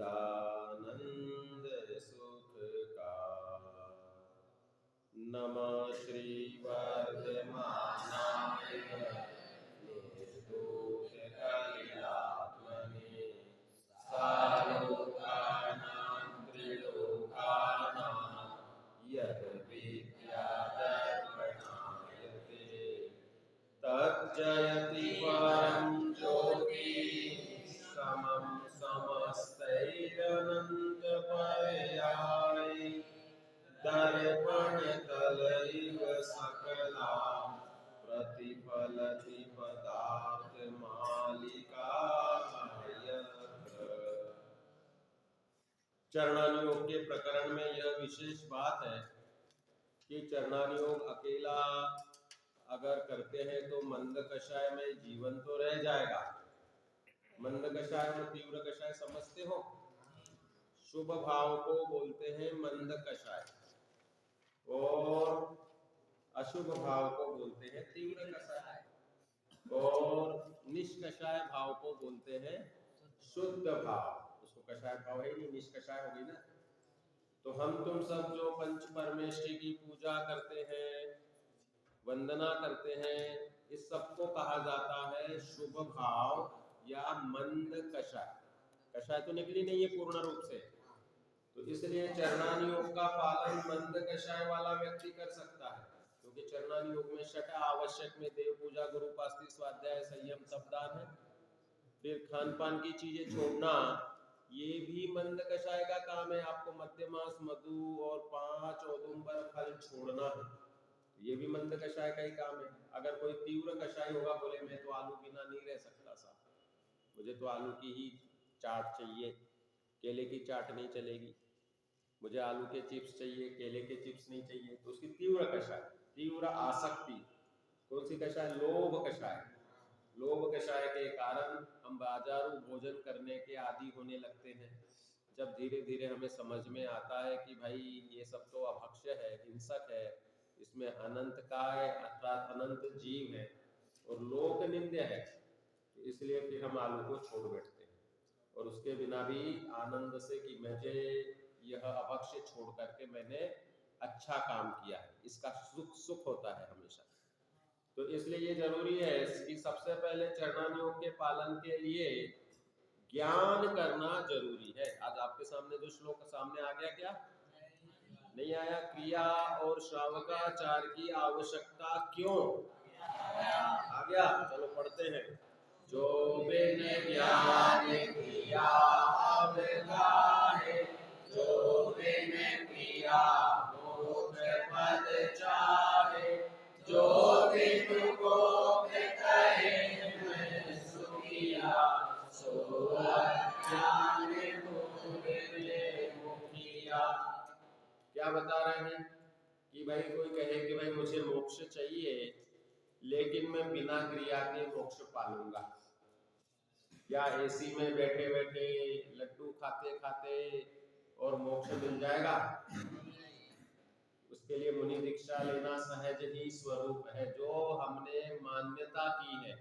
सच्चिदानंद सुख का। नमः श्री वर्धमानाय निर्दोष कलिलात्मने सालोकानां त्रिलोकानां यद् विद्यादर्पणायते तज्जयति परं ज्योति समं समस्तैरनन्तपर्याय दर्पणतलैव सकला प्रतिफलति पदार्थमालिका यत्र। चरणानुयोग के प्रकरण में यह विशेष बात है कि चरणानुयोग अकेला अगर करते हैं तो मंद कषाय में जीवन तो रह जाएगा। मंद कषाय और तीव्र कषाय समझते हो? शुभ भाव को बोलते हैं मंद कषाय और अशुभ भाव को बोलते हैं तीव्र कषाय, और निष्कषाय भाव को बोलते हैं शुद्ध भाव। उसको कषाय भाव है नहीं, निष्कषाय होगी ना। तो हम तुम सब जो पंच परमेष्ठी की पूजा करते हैं, वंदना करते हैं, इस सब को कहा जाता है शुभ भाव या मंद कषाय। कषाय तो निकली नहीं है पूर्ण रूप से, तो इसलिए चरणानुयोग का पालन मंद कषाय वाला व्यक्ति कर सकता है, क्योंकि चरणानुयोग में छठ आवश्यक में देव पूजा, गुरुपास्ति, स्वाध्याय, संयम, तपदान है। फिर खान पान की चीजें छोड़ना, ये भी मंद कषाय का काम है। आपको मध्यमास, मधु और 5 औदुंबर फल छोड़ना है, ये भी मंद कषाय का ही काम है। अगर कोई तीव्र कषाय होगा, बोले मैं तो आलू बिना नहीं रह सकता साहब, मुझे तो आलू की ही चाट चाहिए, केले की चाट नहीं चलेगी, मुझे आलू के चिप्स चाहिए, केले के चिप्स नहीं चाहिए, तो उसकी तीव्र कषाय, तीव्र आसक्ति। कौन सी कषाय? लोभ कषाय। लोभ कषाय के कारण हम बाजारू भोजन करने के आदी होने लगते हैं। जब धीरे धीरे हमें समझ में आता है कि भाई ये सब तो अभक्ष्य है, हिंसक है, इसमें अनंत काय अर्थात अनंत जीव है और लोक निंद्य है, तो इसलिए फिर हम आलू को छोड़ बैठते हैं। और उसके बिना भी आनंद से कि मुझे यह अभक्ष्य छोड़ करके मैंने अच्छा काम किया है, इसका सुख होता है हमेशा। तो इसलिए ये जरूरी है कि सबसे पहले चरणानुयोग के पालन के लिए ज्ञान करना जरूरी है। आज आपके सामने जो श्लोक सामने आ गया, क्या नहीं आया? क्रिया और श्रावकाचार की आवश्यकता क्यों आ गया? चलो पढ़ते हैं। जो बिन ज्ञान क्रिया अवगाहे, जो बिन क्रिया मोक्ष पद चाहे, जो बिनु गोप्त कहे मैं सुखिया, सो अज्ञान मोहे मुखिया। क्या बता रहे हैं कि भाई कोई कहे कि भाई मुझे मोक्ष चाहिए, लेकिन मैं बिना क्रिया के मोक्ष पालूंगा, या एसी में बैठे बैठे लड्डू खाते खाते और मोक्ष मिल जाएगा? उसके लिए मुनि दीक्षा लेना सहज ही स्वरूप है। जो हमने मान्यता की है,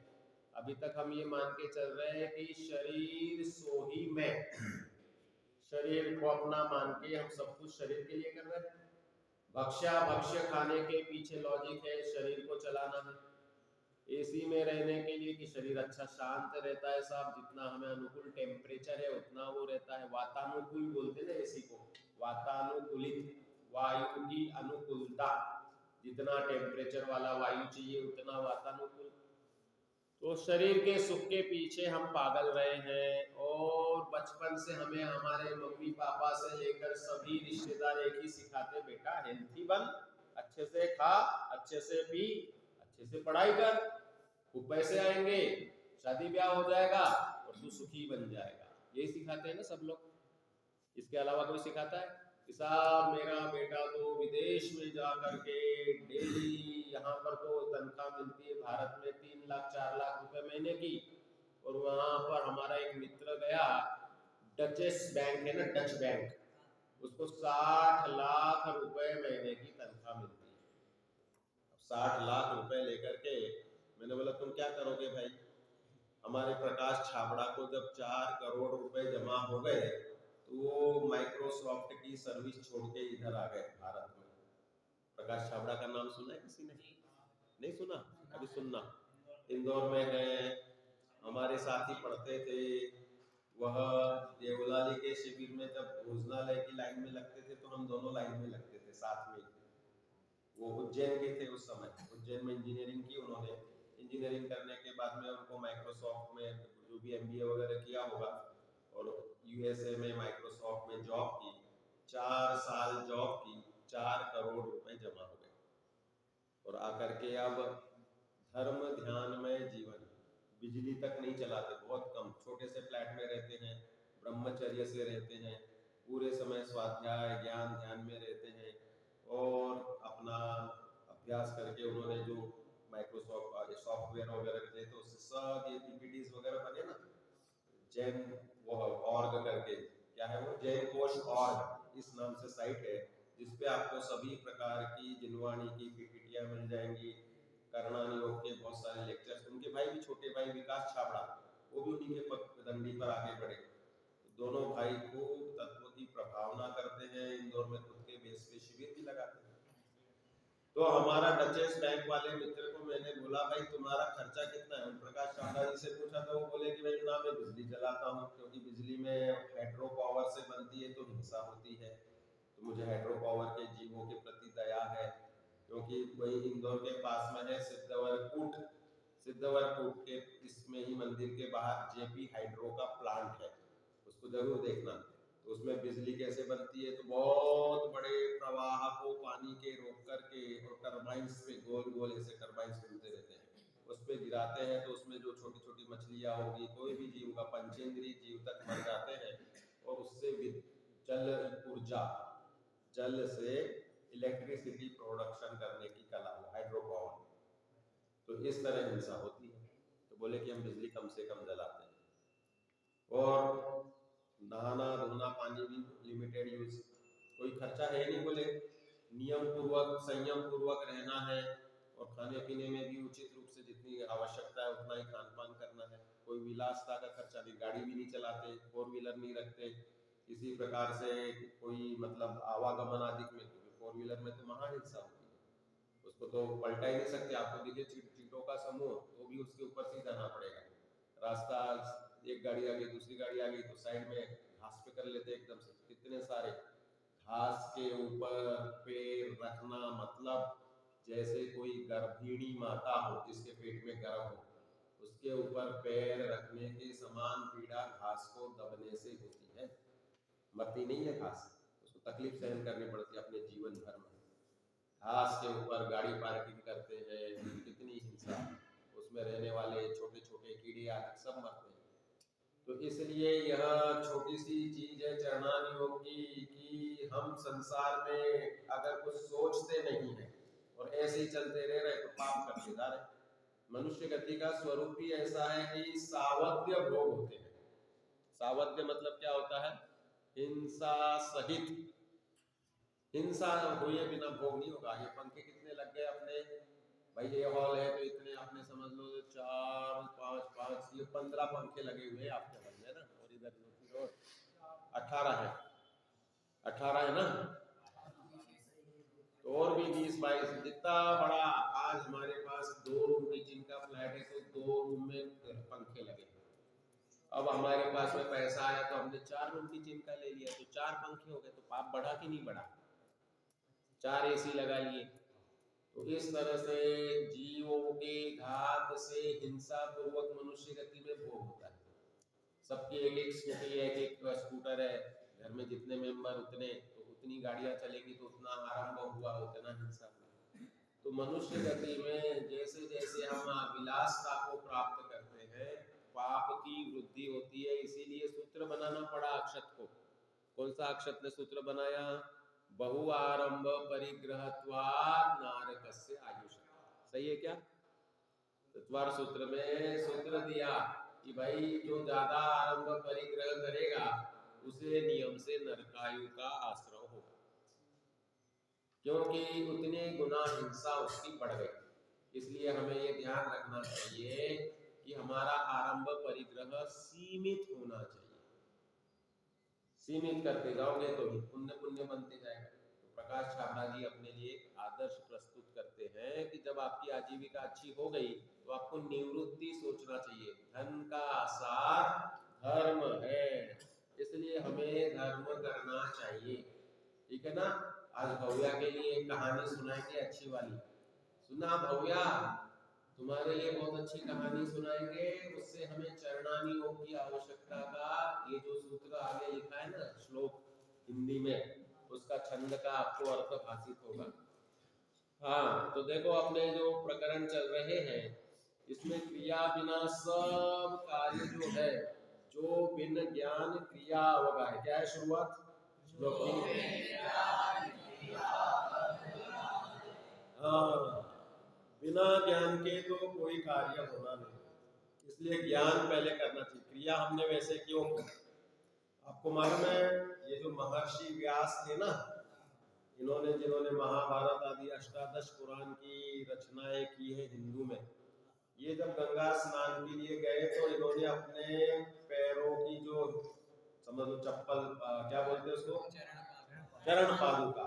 अभी तक हम ये मान के चल रहे हैं कि शरीर सोही में, शरीर को अपना मान के हम सब कुछ शरीर के लिए कर रहे हैं। भक्ष्य खाने के पीछे लॉजिक है शरीर को चलाना है। एसी में रहने के लिए कि शरीर अच्छा शांत रहता है साहब, जितना हमें अनुकूल टेम्परेचर है उतना वो रहता है। वातानुकूल बोलते हैं ना एसी को, वातानुकूलित, वायु की अनुकूलता, जितना टेम्परेचर वाला वायु चाहिए उतना वातानुकूल। तो शरीर के सुख के पीछे हम पागल रहे हैं, और बचपन से हमें हमारे मम्मी पापा से लेकर सभी रिश्तेदार एक ही सिखाते, बेटा हेल्थी बन, अच्छे से खा, अच्छे से पी, अच्छे से पढ़ाई कर, खूब पैसे आएंगे, शादी ब्याह हो जाएगा और तू सुखी बन जाएगा। यही सिखाते हैं ना सब लोग। इसके अलावा कोई सिखाता है? साहब मेरा बेटा तो विदेश में जा करके डेली, यहाँ पर तो तनख्वाह मिलती है भारत में 3 लाख 4 लाख रुपए महीने की, और वहां पर हमारा एक मित्र गया, डचेस बैंक है ना, डच बैंक, उसको 60 लाख रुपए महीने की तनख्वाह मिलती है। 60 लाख रुपए लेकर के मैंने बोला तुम क्या करोगे भाई? हमारे प्रकाश छाबड़ा को जब 4 करोड़ रुपए जमा हो गए माइक्रोसॉफ्ट की सर्विस छोड़ के इधर आ गए भारत में। प्रकाश छाबड़ा का नाम सुना है किसी ने? नहीं सुना? अभी सुनना। इंदौर में है, हमारे साथ ही पढ़ते थे। वह देवलाली के शिविर में जब भोजनालय की लाइन में लगते थे तो हम दोनों लाइन में लगते थे साथ में। वो उज्जैन के थे उस समय, उज्जैन में इंजीनियरिंग की उन्होंने। इंजीनियरिंग करने के बाद में उनको माइक्रोसॉफ्ट में जो भी एमबीए वगैरह किया होगा और यूएसए में माइक्रोसॉफ्ट में जॉब की। 4 साल जॉब की, 4 करोड़ रुपए जमा हो गए और आकर के अब धर्म ध्यान में जीवन, बिजली तक नहीं चलाते, बहुत कम, छोटे से फ्लैट में रहते हैं, ब्रह्मचर्य से रहते हैं, पूरे समय स्वाध्याय ज्ञान ध्यान में रहते हैं और अपना अभ्यास करके उन्होंने जो माइक्रोसॉफ्ट सॉफ्टवेयर वगैरह थे तो उससे सब ये पीपीटीज वगैरह बने ना, जैन वो ऑर्ग करके, क्या है वो, जैन कोश ऑर्ग इस नाम से साइट है जिसपे आपको सभी प्रकार की जिनवाणी की पीपीटियां मिल जाएंगी। करणान योग के बहुत सारे लेक्चर्स, उनके भाई भी, छोटे भाई विकास छाबड़ा, वो भी उन्हीं के पगडंडी पर आगे बढ़े। दोनों भाई खूब तत्व की प्रभावना करते हैं, इंदौर में खुद के बेस पे शिविर भी लगाते हैं। तो हमारा डचेस बैंक वाले मित्र को मैंने बोला, भाई तुम्हारा खर्चा कितना है? प्रकाश छाबड़ा जी से पूछा तो वो बोले कि भाई ना मैं बिजली जलाता हूँ, क्योंकि बिजली में हाइड्रो पावर से बनती है तो हिंसा होती है, तो मुझे हाइड्रो पावर के जीवों के प्रति दया है। क्योंकि वही इंदौर के पास में है सिद्धवरकूट, सिद्धवरकूट के इसमें ही मंदिर के बाहर जेपी हाइड्रो का प्लांट है, उसको जरूर देखना। तो उसमें बिजली कैसे बनती है, तो बहुत बड़े प्रवाह को पानी के रोक करके और टरबाइंस पे गोल गोल ऐसे टरबाइंस घूमते रहते हैं, उस पे गिराते हैं तो उसमें जो छोटी छोटी मछलियां होगी, कोई भी जीव का, पंचेंद्रीय जीव तक मर जाते हैं और उससे जल ऊर्जा, जल से इलेक्ट्रिसिटी प्रोडक्शन करने की कला, हाइड्रो पावर। तो इस तरह हिंसा होती है, तो बोले कि हम बिजली कम से कम जलाते हैं और नहाना धोना पानी भी लिमिटेड यूज, कोई खर्चा है नहीं, बोले नियम पूर्वक संयम पूर्वक रहना है और खाने पीने में भी उचित रूप से जितनी आवश्यकता है उतना ही खान पान करना है। कोई विलासता का खर्चा नहीं, गाड़ी भी नहीं चलाते, 4 व्हीलर नहीं रखते, किसी प्रकार से कोई मतलब आवागमन आदि में, क्योंकि 4 व्हीलर में तो महाहिंसा होती है, उसको तो पलटा ही नहीं सकते। आपको देखिए चीटों का समूह, तो भी उसके ऊपर से जाना पड़ेगा, रास्ता एक गाड़ी आ गई दूसरी गाड़ी आ गई तो साइड में घास पे कर लेते एकदम से, कितने सारे घास के ऊपर पैर रखना, मतलब जैसे कोई गर्भिणी माता हो जिसके पेट में गर्भ हो, उसके ऊपर पैर रखने के समान पीड़ा घास को दबने से होती है। मरती नहीं है घास, उसको तकलीफ सहन करनी पड़ती है अपने जीवन भर में। घास के ऊपर गाड़ी पार्किंग करते हैं, कितनी हिंसा, उसमें रहने वाले छोटे छोटे कीड़े आदि सब मरते हैं। तो इसलिए यह छोटी सी चीज है चरणान योग की, कि हम संसार में अगर कुछ सोचते नहीं है और ऐसे ही चलते रह रहे तो पाप करते जा रहे। मनुष्य गति का स्वरूप ही ऐसा है कि सावध्य भोग होते हैं। सावध्य मतलब क्या होता है? हिंसा सहित, हिंसा हुए बिना भोग नहीं होगा। ये पंखे कितने लग गए अपने, भाई ये हॉल है तो इतने, आपने समझ लो 4 5 5 ये 15 पंखे लगे हुए हैं आपके हॉल में ना, और इधर दूसरी ओर 18 है, 18 है ना, तो और भी 20 22, जितना बड़ा आज हमारे पास 2 रूम किचन का फ्लैट है तो 2 रूम में पंखे लगे। अब हमारे पास में पैसा आया तो हमने 4 रूम किचन का ले लिया तो 4 पंखे हो गए, तो पाप बढ़ा कि नहीं बढ़ा? 4 एसी लगा लिए। तो इस तरह से जीवों के घात से हिंसा पूर्वक मनुष्य गति में भोग होता है। सबकी एक एक स्कूटी है, एक एक स्कूटर है, घर में जितने मेंबर उतने, तो उतनी गाड़ियां चलेंगी तो उतना आरंभ हुआ, उतना हिंसा हुआ। तो मनुष्य गति में जैसे जैसे हम विलासता को प्राप्त करते हैं पाप की वृद्धि होती है। इसीलिए सूत्र बनाना पड़ा अक्षत को। कौन सा अक्षत ने सूत्र बनाया? बहुआरंभ परिग्रहत्वात् नारकस्य आयुष। सही है क्या? चतुर्थ सूत्र में सूत्र दिया कि भाई जो ज्यादा आरंभ परिग्रह करेगा उसे नियम से नरकायु का आश्रय होगा, क्योंकि उतने गुना हिंसा उसकी बढ़ गई। इसलिए हमें ये ध्यान रखना चाहिए कि हमारा आरंभ परिग्रह सीमित होना चाहिए, सीमित करते जाओगे तो ही पुण्य पुण्य बनते जाएगा। तो प्रकाश छाबड़ा जी अपने लिए एक आदर्श प्रस्तुत करते हैं कि जब आपकी आजीविका अच्छी हो गई तो आपको निवृत्ति सोचना चाहिए। धन का सार धर्म है, इसलिए हमें धर्म करना चाहिए। ठीक है ना। आज भव्या के लिए एक कहानी सुनाएंगे अच्छी वाली। सुना भव्या, तुम्हारे लिए बहुत अच्छी कहानी सुनाएंगे। उससे हमें चरणानी योग की आवश्यकता का, ये जो सूत्र आगे लिखा है ना श्लोक हिंदी में, उसका छंद का आपको अर्थ भाषित होगा। हाँ, तो देखो अपने जो प्रकरण चल रहे हैं इसमें क्रिया बिना सब कार्य जो है, जो बिन ज्ञान क्रिया होगा है। क्या है शुरुआत श्लोक की? हाँ, बिना ज्ञान के तो कोई कार्य होना नहीं, इसलिए ज्ञान पहले करना चाहिए। क्रिया हमने वैसे क्यों की? आपको मालूम है ये जो महर्षि व्यास थे ना, इन्होंने जिन्होंने महाभारत आदि अष्टादश पुराण की रचनाएं की है हिंदू में, ये जब गंगा स्नान के लिए गए तो इन्होंने अपने पैरों की जो समझ लो चप्पल, क्या बोलते हैं उसको, चरण पादुका,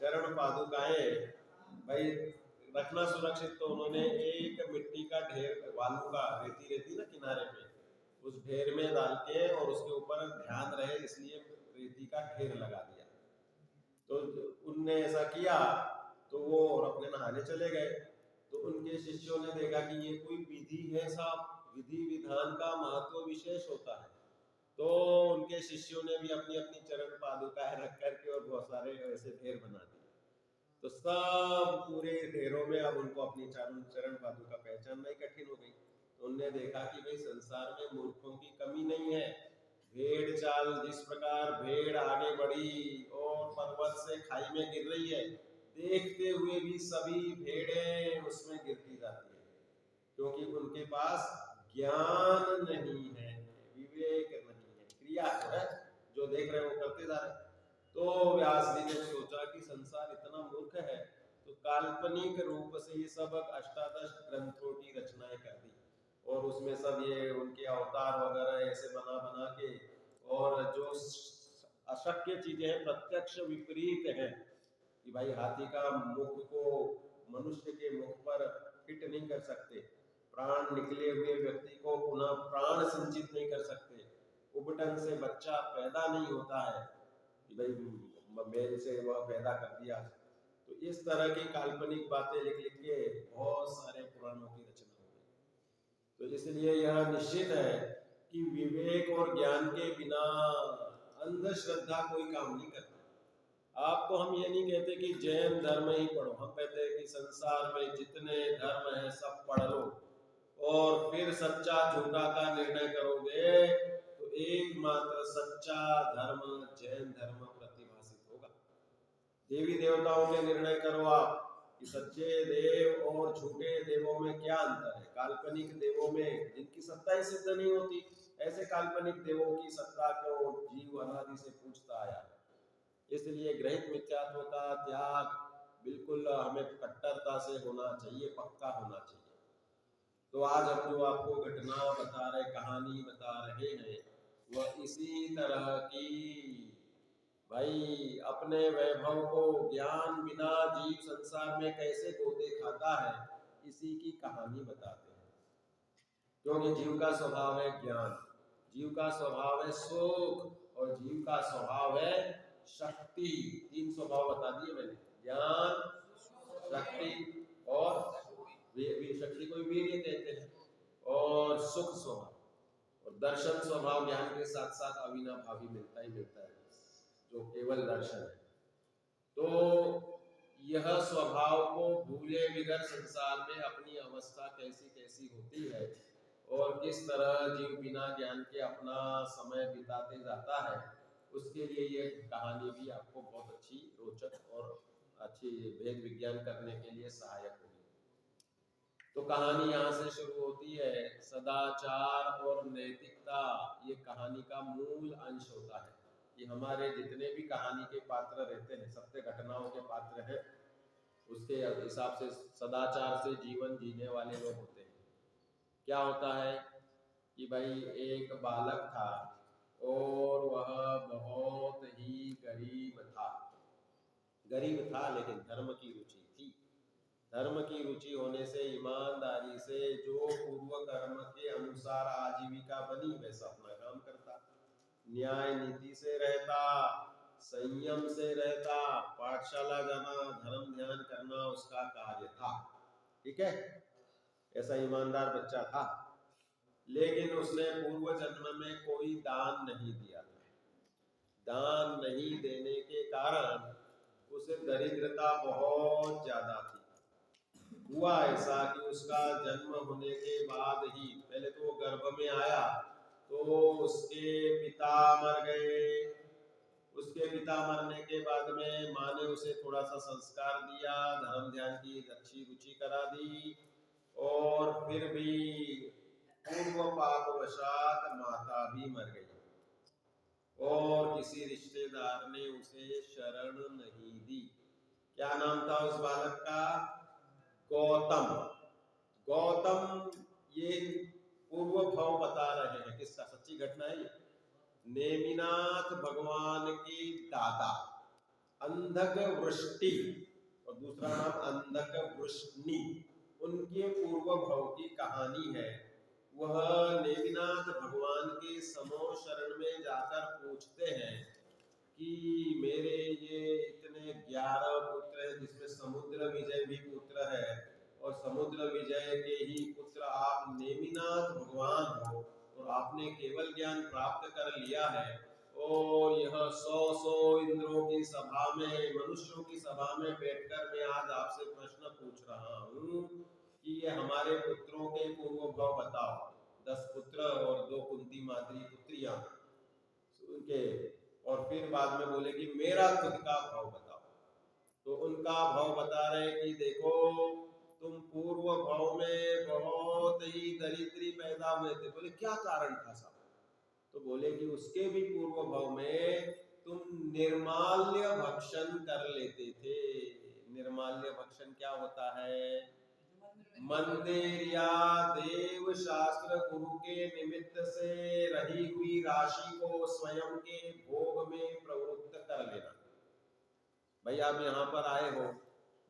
चरण पादुकाएं भाई रखना सुरक्षित। तो उन्होंने एक मिट्टी का ढेर, बालू का रेती रहती ना किनारे पे, उस ढेर में डाल के और उसके ऊपर ध्यान रहे इसलिए रेती का ढेर लगा दिया। तो उनने ऐसा किया तो वो और अपने नहाने चले गए। तो उनके शिष्यों ने देखा कि ये कोई विधि है साहब, विधि विधान का महत्व विशेष होता है। तो उनके शिष्यों ने भी अपनी अपनी चरण पादुकाएं रख करके और बहुत सारे ऐसे ढेर बना दिए। तो सब पूरे ढेरों में अब उनको अपनी चरण पादुका पहचानना ही कठिन हो गई। तो उनने देखा कि भाई संसार में मूर्खों की कमी नहीं है। भेड़ चाल जिस प्रकार भेड़ आगे बढ़ी और पर्वत से खाई में गिर रही है, देखते हुए भी सभी भेड़ें उसमें गिरती जाती है, क्योंकि उनके पास ज्ञान नहीं है, विवेक नहीं है। क्रिया तो है, जो देख रहे हैं वो करते जा रहे हैं। तो व्यास जी ने सोचा कि संसार इतना मूर्ख है, तो काल्पनिक रूप से ये सब अष्टादश ग्रंथों की रचनाएं कर दी और उसमें सब ये उनके अवतार वगैरह ऐसे बना बना के, और जो अशक्य चीजें हैं प्रत्यक्ष विपरीत है कि भाई हाथी का मुख को मनुष्य के मुख पर फिट नहीं कर सकते, प्राण निकले हुए व्यक्ति को पुनः प्राण संचित नहीं कर सकते, उबटन से बच्चा पैदा नहीं होता है कि भाई मेल से वह पैदा कर दिया। तो इस तरह की काल्पनिक बातें लिख लिख के बहुत सारे पुराणों की रचना हो गई। तो इसलिए यह निश्चित है कि विवेक और ज्ञान के बिना अंधश्रद्धा कोई काम नहीं करता। आपको हम ये नहीं कहते कि जैन धर्म ही पढ़ो, हम कहते हैं कि संसार में जितने धर्म हैं सब पढ़ लो और फिर सच्चा झूठा का निर्णय करोगे तो एकमात्र सच्चा धर्म जैन धर्म प्रतिभाषित होगा। देवी देवताओं के निर्णय करो आप कि सच्चे देव और झूठे देवों में क्या अंतर है। काल्पनिक देवों में जिनकी सत्ता ही सिद्ध नहीं होती, ऐसे काल्पनिक देवों की सत्ता को जीव अनादि से पूछता आया है। इसलिए ग्रहित मिथ्यात्व का त्याग बिल्कुल हमें कट्टरता से होना चाहिए, पक्का होना चाहिए। तो आज हम जो आपको घटना बता रहे, कहानी बता रहे हैं, वह इसी तरह की भाई अपने वैभव को ज्ञान बिना जीव संसार में कैसे गोते खाता है, इसी की कहानी बताते हैं। क्योंकि जीव का स्वभाव है ज्ञान, जीव का स्वभाव है सुख और जीव का स्वभाव है शक्ति। तीन स्वभाव बता दिए मैंने, ज्ञान, शक्ति और शक्ति को वीर्य कहते हैं, और सुख स्वभाव और दर्शन स्वभाव ज्ञान के साथ साथ अविनाभावी मिलता ही मिलता है, जो केवल दर्शन है। तो यह स्वभाव को भूले बिगर संसार में अपनी अवस्था कैसी कैसी होती है और किस तरह जीव बिना ज्ञान के अपना समय बिताते जाता है, उसके लिए ये कहानी भी आपको बहुत अच्छी, रोचक और अच्छी भेद विज्ञान करने के लिए सहायक होगी। तो कहानी यहाँ से शुरू होती है। सदाचार और नैतिकता ये कहानी का मूल अंश होता है। ये हमारे जितने भी कहानी के पात्र रहते हैं, सत्य घटनाओं के पात्र हैं, उसके हिसाब से सदाचार से जीवन जीने वाले लोग होते हैं। क्या होता है कि भाई एक बालक था और वह बहुत ही गरीब था। गरीब था लेकिन धर्म की रुचि थी। धर्म की रुचि होने से, ईमानदारी से जो पूर्व कर्म के अनुसार आजीविका बनी वैसा अपना काम करता, न्याय नीति से रहता, संयम से रहता, पाठशाला जाना, धर्म ध्यान करना उसका कार्य था। ठीक है, ऐसा ईमानदार बच्चा था। लेकिन उसने पूर्व जन्म में कोई दान नहीं दिया था। दान नहीं देने के कारण उसे दरिद्रता बहुत ज्यादा थी। हुआ ऐसा कि उसका जन्म होने के बाद ही, पहले तो वो गर्भ में आया तो उसके पिता मर गए। उसके पिता मरने के बाद में माँ ने उसे थोड़ा सा संस्कार दिया, धर्म ध्यान की अच्छी रुचि करा दी, और फिर भी पूर्व पापवशात माता भी मर गई और किसी रिश्तेदार ने उसे शरण नहीं दी। क्या नाम था उस बालक का? गौतम। गौतम ये पूर्व भाव बता रहे हैं, किसका? सच्ची घटना है ये। नेमिनाथ भगवान की दादा अंधक वृष्टि, और दूसरा नाम अंधक वृष्णि, उनके पूर्व भाव की कहानी है। वह नेमिनाथ भगवान के समो शरण में जाकर पूछते हैं कि मेरे ये इतने 11 पुत्र हैं, जिसमें समुद्र विजय भी पुत्र है, और समुद्र विजय के ही पुत्र आप नेमिनाथ भगवान हो, और आपने केवल ज्ञान प्राप्त कर लिया है, और यह 100 इंद्रों की सभा में, मनुष्यों की सभा में बैठकर मैं आज आपसे प्रश्न पूछ रहा हूँ कि ये हमारे पुत्रों के पूर्व भाव बताओ। 10 पुत्र और 2 कुंती माद्री पुत्रियां उनके, और फिर बाद में बोले कि मेरा खुद का भाव बताओ। तो उनका भाव बता रहे कि देखो, तुम पूर्व भाव में बहुत ही दरिद्री पैदा हुए थे। बोले क्या कारण था साहब? तो बोले कि उसके भी पूर्व भाव में तुम निर्माल्य भक्षण कर लेते थे। निर्माल्य भक्षण क्या होता है? मंदिर या देव शास्त्र गुरु के निमित्त से रही हुई राशि को स्वयं के भोग में प्रवृत्त कर लेना। भाई आप यहाँ पर आए हो,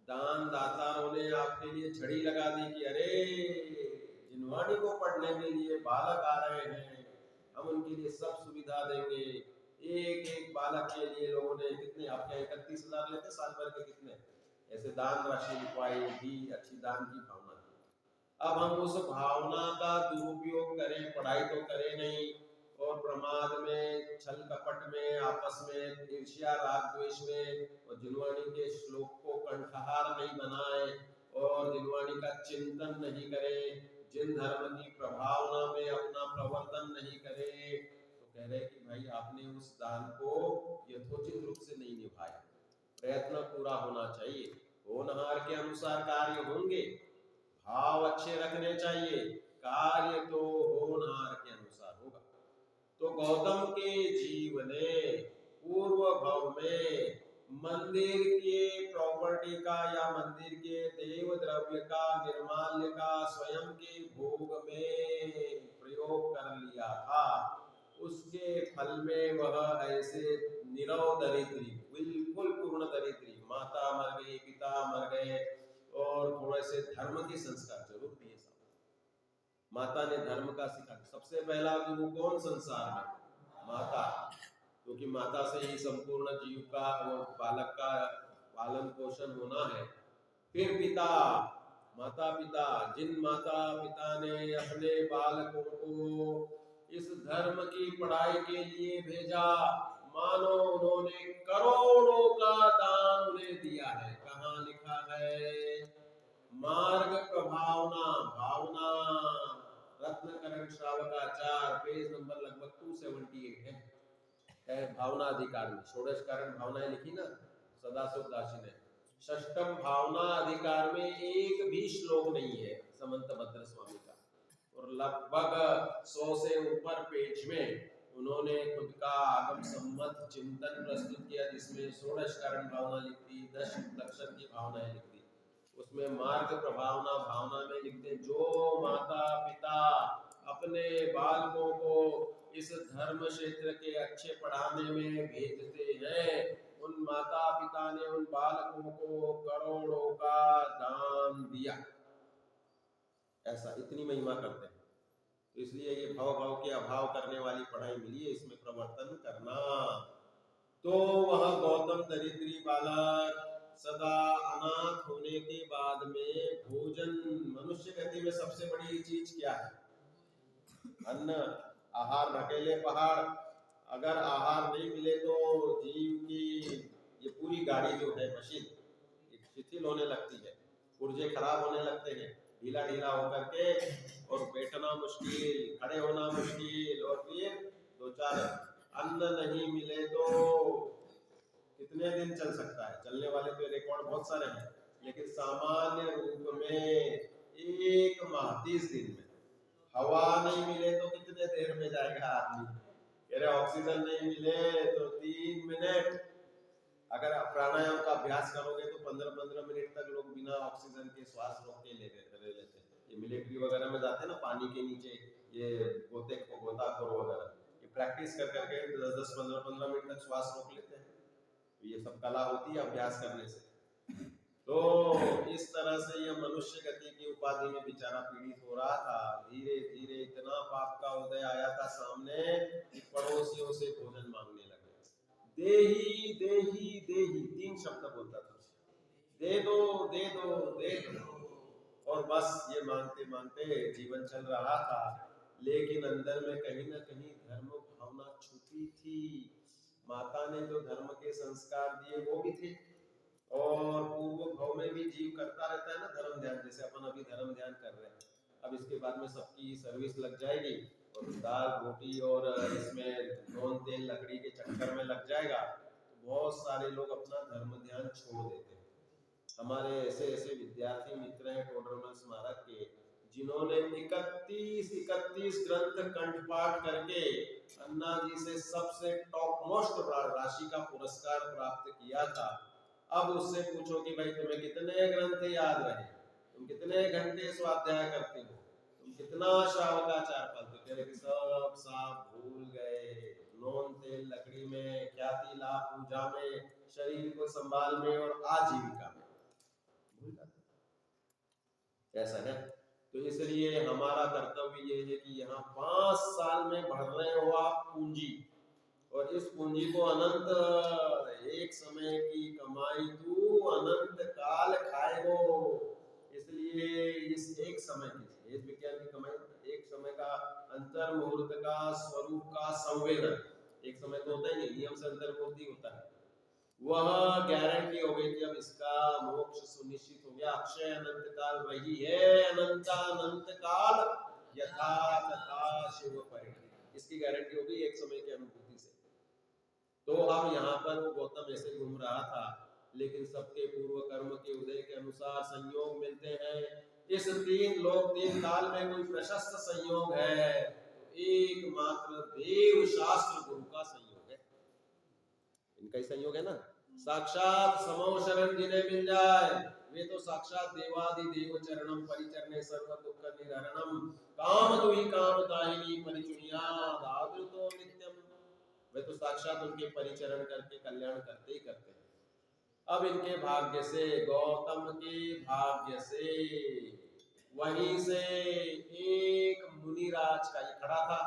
दान दातारों ने आपके लिए छड़ी लगा दी कि अरे जिनवानी को पढ़ने के लिए बालक आ रहे हैं, हम उनके लिए सब सुविधा देंगे। एक एक बालक के लिए लोगों ने कितने, आपके 31,000 लेते साल भर के, कितने ऐसे दान राशि लिखवाई भी, अच्छी दान की भावना थी। अब हम उस भावना का दुरुपयोग करें, पढ़ाई तो करें नहीं, और प्रमाद में, छल कपट में, आपस में ईर्ष्या राग द्वेष में, और जिनवाणी के श्लोक को कंठहार नहीं बनाए, और जिनवाणी का चिंतन नहीं करें, जिन धर्म की प्रभावना में अपना प्रवर्तन नहीं करें, तो कह रहे कि भाई आपने उस दान को यथोचित रूप से नहीं निभाया। प्रयत्न पूरा होना चाहिए, होनहार के अनुसार कार्य होंगे, भाव अच्छे रखने चाहिए, कार्य तो होनहार के अनुसार होगा। तो गौतम के जीव ने पूर्व भाव में मंदिर के प्रॉपर्टी का या मंदिर के देव द्रव्य का, निर्माल्य का स्वयं के भोग में प्रयोग कर लिया था। उसके फल में वह ऐसे निरव दरिद्री, बिल्कुल पूर्ण दरिद्री, माता मर गई, पिता मर गए, और थोड़े से धर्म के संस्कार जरूर दिए। माता ने धर्म का सिखा। सबसे पहला गुरु कौन संसार में? माता, क्योंकि माता से ही संपूर्ण जीव का और बालक का पालन पोषण होना है। फिर पिता, माता पिता, जिन माता पिता ने अपने बालकों को इस धर्म की पढ़ाई के लिए भेजा, मानो उन्होंने करोड़ों का दान उन्हें दिया है। कहाँ लिखा है? मार्ग प्रभावना भावना, रत्नकरण श्रावकाचार, पेज नंबर लगभग 278 है भावना अधिकार में। षोडश कारण भावनाएं लिखी ना सदाशिव दासी ने। षष्टम भावना अधिकार में एक भी श्लोक नहीं है समंत भद्र स्वामी का, और लगभग 100 से ऊपर पेज में उन्होंने खुद का आगम सम्मत चिंतन प्रस्तुत किया, जिसमें षोडश कारण भावना लिख दी, 10 लक्षण की भावनाएं लिख दी। उसमें मार्ग प्रभावना भावना में लिखते, जो माता पिता अपने बालकों को इस धर्म क्षेत्र के अच्छे पढ़ाने में भेजते हैं, उन माता पिता ने उन बालकों को करोड़ों का दान दिया। ऐसा इतनी महिमा करते हैं। तो इसलिए ये भाव भाव के अभाव करने वाली पढ़ाई मिली है, इसमें प्रवर्तन करना। तो वह गौतम दरिद्री बालक सदा अनाथ होने के बाद में भोजन, मनुष्य गति में सबसे बड़ी चीज क्या है? अन्न, आहार ढकेले पहाड़। अगर आहार नहीं मिले तो जीव की ये पूरी गाड़ी जो है, मशीन शिथिल होने लगती है, पुर्जे खराब होने लगते हैं, ढीला ढीला होकर के, और बैठना मुश्किल, खड़े होना मुश्किल, और फिर दो चार अन्न नहीं मिले तो कितने दिन चल सकता है? चलने वाले तो रिकॉर्ड बहुत सारे हैं, लेकिन सामान्य रूप में 1 माह 30 दिन में। हवा नहीं मिले तो कितने देर में जाएगा आदमी? कह रहे ऑक्सीजन नहीं मिले तो 3 मिनट। अगर आप प्राणायाम का अभ्यास करोगे तो 15-15 मिनट तक लोग बिना ऑक्सीजन के श्वास रोक के लेते हैं। ये मिलिट्री वगैरह में जाते हैं ना, पानी के नीचे ये गोताखोर वगैरह, ये प्रैक्टिस कर करके 10-10, 15-15 मिनट तक श्वास रोक लेते हैं। तो ये सब कला होती है अभ्यास करने से। तो इस तरह से ये मनुष्य गति की उपाधि में बेचारा पीड़ित हो रहा था। धीरे धीरे इतना पाप का उदय आया था सामने कि पड़ोसियों से भोजन मांगने लगे। देही देही देही 3 शब्द बोलता था, दे दो दे दो दे दो, और बस ये मांगते मांगते जीवन चल रहा था। लेकिन अंदर में कहीं ना कहीं धर्म भावना छुपी थी। माता ने जो धर्म के संस्कार दिए वो भी थे, और पूर्व भाव में भी जीव करता रहता है ना धर्म ध्यान। जैसे अपन अभी धर्म ध्यान कर रहे हैं, अब इसके बाद में सबकी सर्विस लग जाएगी, और दाल रोटी और इसमें नॉन तेल लकड़ी के चक्कर में लग जाएगा, तो बहुत सारे लोग अपना धर्म ध्यान छोड़ देते हैं। हमारे ऐसे ऐसे विद्यार्थी मित्र हैं टोडरमल स्मारक के, जिन्होंने 31 ग्रंथ कंठपाठ करके अन्ना जी से सबसे टॉप मोस्ट राशि का पुरस्कार प्राप्त किया था। अब उससे पूछो कि भाई तुम्हें कितने ग्रंथ याद रहे, तुम कितने घंटे स्वाध्याय करते हो, तुम कितना श्रावकाचार पढ़ते हो? कि सब भूल गए। नॉन तेल लकड़ी में, ख्याति लाभ पूजा में, शरीर को संभाल में और आजीविका में भूल जाते। ऐसा है। तो इसलिए हमारा कर्तव्य ये है कि यहाँ 5 साल में बढ़ रहे हो आप पूंजी, और इस पूंजी को अनंत, एक समय की कमाई तू अनंत काल खाएगो। इसलिए इस एक समय की, इस विज्ञान की कमाई एक समय का अंतर मुहूर्त का स्वरूप का संवेदन, एक समय तो होता ही नहीं, नियम से अंतर मुहूर्त ही होता है, वह गारंटी हो गई कि अब इसका मोक्ष सुनिश्चित हो गया। अक्षय अनंत काल वही है, अनंत काल यथा तथा शिव परिणति, इसकी गारंटी हो गई एक समय की अनुभूति से। तो अब यहाँ पर वो गौतम ऐसे घूम रहा था, लेकिन सबके पूर्व कर्म के उदय के अनुसार संयोग मिलते हैं। इस 3 लोक 3 काल में कोई प्रशस्त संयोग है तो एकमात्र देव शास्त्र गुरु का संयोग है। इनका ही संयोग है ना। साक्षात समो शरण जिन्हें मिल जाए, वे तो साक्षात देवादि देव चरणम परिचरणे सर्व दुख निहरणम काम दुहि काम दाहिनी परिचुनिया दादृतो नित्यम। वे तो साक्षात उनके परिचरण करके कल्याण करते ही करते हैं। अब इनके भाग्य से, गौतम के भाग्य से, वहीं से एक मुनिराज का ही खड़ा था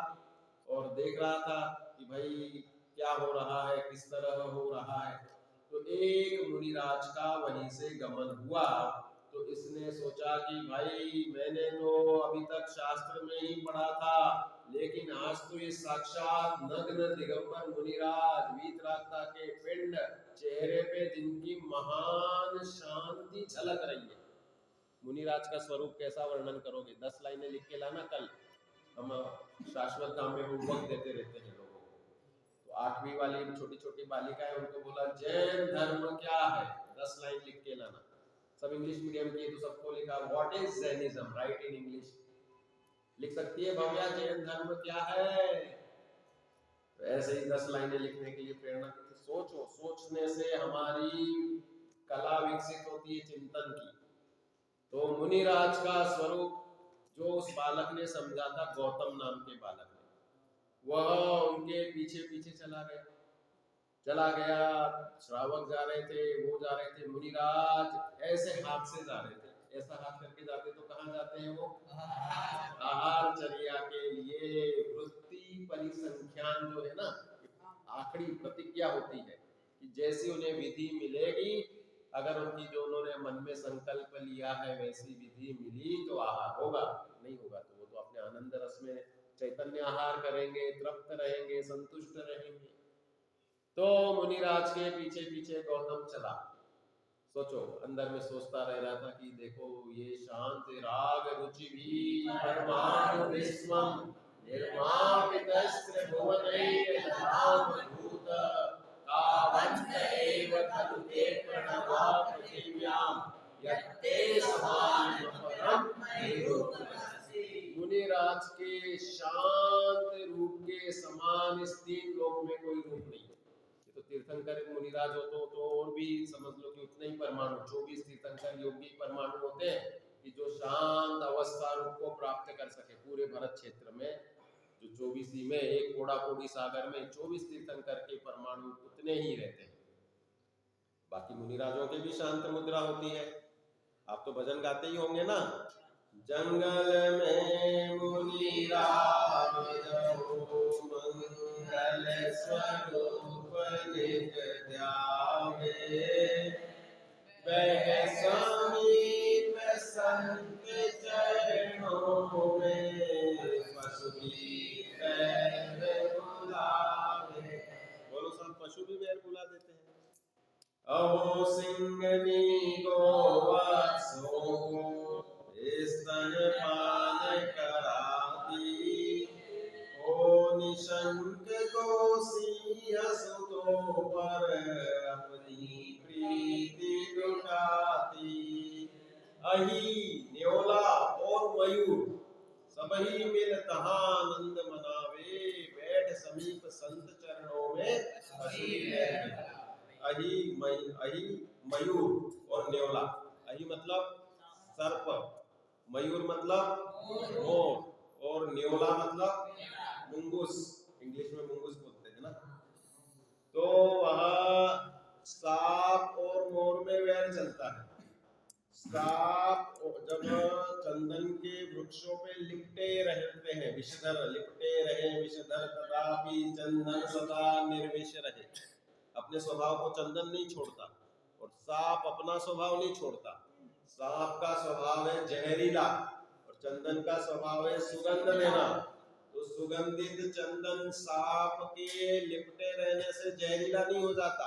और देख रहा था कि भाई क्या हो रहा है, किस तरह हो रहा है। तो एक मुनिराज का वहीं से गमन हुआ। तो इसने सोचा कि भाई मैंने तो अभी तक शास्त्र में ही पढ़ा था, लेकिन आज तो ये साक्षात नग्न दिगंबर मुनिराज, वीतरागता के पिंड, चेहरे पे जिनकी महान शांति झलक रही है। मुनिराज का स्वरूप कैसा वर्णन करोगे? 10 लाइनें लिख के लाना, कल हम शाश्वत धाम में होमवर्क देते रहते हैं लोगों को। तो 8वीं वाली छोटी छोटी बालिका है, उनको बोला जैन धर्म क्या है, 10 लाइन लिख के लाना। सब इंग्लिश मीडियम की, तो सबको लिखा what is Jainism, right in English. लिख सकती है भव्या जैन धर्म क्या है? तो ऐसे ही 10 लाइनें लिखने के लिए प्रेरणा देती। सोचो, सोचने से हमारी कला विकसित होती है चिंतन की। तो मुनिराज का स्वरूप जो उस बालक ने समझा था, गौतम नाम के बालक ने, वह उनके पीछे पीछे चला गया। श्रावक जा रहे थे, वो जा रहे थे, मुनिराज ऐसे हाथ से जा रहे थे, ऐसा हाथ करके जाते तो कहाँ जाते हैं वो? आहार चर्या के लिए। वृत्ति परिसंख्यान जो है ना, आखिरी प्रतिज्ञा होती है कि जैसी उन्हें विधि मिलेगी, अगर उनकी जो उन्होंने मन में संकल्प लिया है वैसी विधि मिली तो आहार होगा, नहीं होगा तो वो तो अपने आनंद रस में चैतन्य आहार करेंगे, तृप्त रहेंगे, संतुष्ट रहेंगे। तो मुनिराज के पीछे पीछे गौतम चला। सोचो, अंदर में सोचता रह रहा था कि देखो ये शांत राग रुचि भी परमाणु विश्वम निर्मापितस्त्र भुवनैर्यथाभूत तावन्त एव खलु ते प्रणवा पृथिव्यां यत्ते समानं परम नैरूपमस्ति। मुनिराज के शांत रूप के समान इस तीन लोक में कोई रूप नहीं। तो तीर्थंकर मुनिराज हो तो और भी समझ लो कि उतने ही परमाणु 24 तीर्थंकर योगी परमाणु होते हैं कि जो शांत अवस्था रूप को प्राप्त कर सके। पूरे भरत क्षेत्र में जो 24 में एक कोड़ा कोड़ी सागर में 24 तीर्थंकर के परमाणु उतने ही रहते हैं। बाकी मुनिराजों की भी शांत मुद्रा होती है। आप तो भजन गाते ही होंगे ना, जंगल में मुनिराज मंगल स्वरूप निज ध्यावे, वह समीप संत चरणों में पशु भी पैर बुलावे। बोलो सब, पशु भी पैर बुला देते हैं। अहो सिंगनी गोवत्सो स्तनपान कराती, ओ निशंक गोसिया सुतों पर अपनी प्रीति लुटाती। अहि न्योला और मयूर सबही मिल तहाँ आनंद मनावे, बैठ समीप संत चरणों में हंसी रहती। अहि मयूर और न्योला। अहि मतलब सर्प, मयूर मतलब मोर और न्योला मतलब मुंगूस। इंग्लिश में मुंगूस बोलते हैं ना। तो वहाँ सांप और मोर में वैर चलता है। सांप जब चंदन के वृक्षों पे लिपटे रहते हैं, विषधर लिपटे रहे, विषधर तथापि चंदन सदा निर्विष रहे। अपने स्वभाव को चंदन नहीं छोड़ता और सांप अपना स्वभाव नहीं छोड़ता। सांप का स्वभाव है जहरीला और चंदन का स्वभाव है सुगंध देना। तो सुगंधित चंदन सांप के लिपटे रहने से जहरीला नहीं हो जाता।